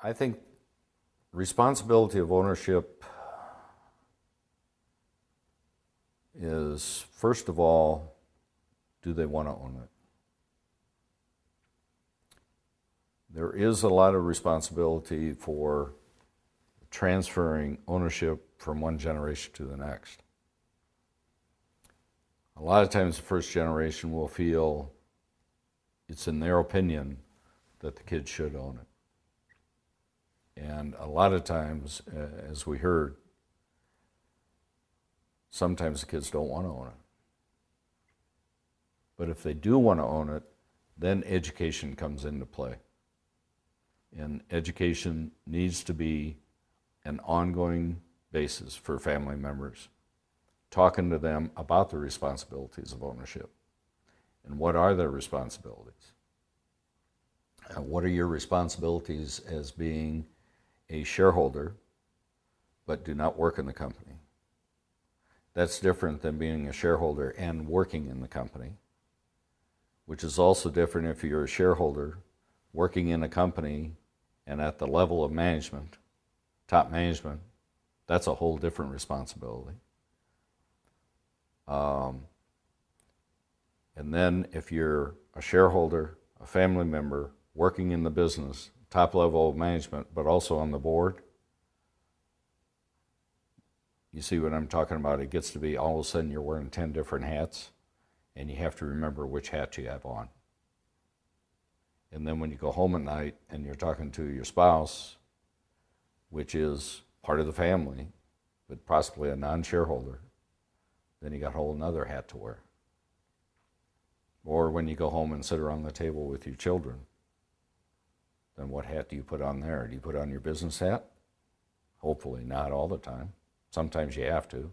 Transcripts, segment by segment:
I think responsibility of ownership is, first of all, do they want to own it? There is a lot of responsibility for transferring ownership from one generation to the next. A lot of times the first generation will feel it's in their opinion that the kids should own it. And a lot of times, as we heard, sometimes the kids don't want to own it. But if they do want to own it, then education comes into play. And education needs to be an ongoing basis for family members, talking to them about the responsibilities of ownership. And what are their responsibilities? And what are your responsibilities as being a shareholder, but do not work in the company? That's different than being a shareholder and working in the company, which is also different if you're a shareholder working in a company and at the level of management, top management. That's a whole different responsibility. And then if you're a shareholder, a family member, working in the business, top level of management, but also on the board, you see what I'm talking about? It gets to be all of a sudden you're wearing 10 different hats, and you have to remember which hat you have on. And then when you go home at night and you're talking to your spouse, which is part of the family, but possibly a non-shareholder, then you got a whole nother hat to wear. Or when you go home and sit around the table with your children, then what hat do you put on there? Do you put on your business hat? Hopefully not all the time. Sometimes you have to.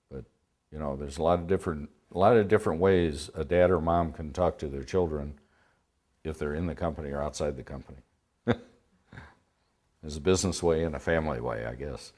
But, you know, there's a lot of different ways a dad or mom can talk to their children if they're in the company or outside the company. There's a business way and a family way, I guess.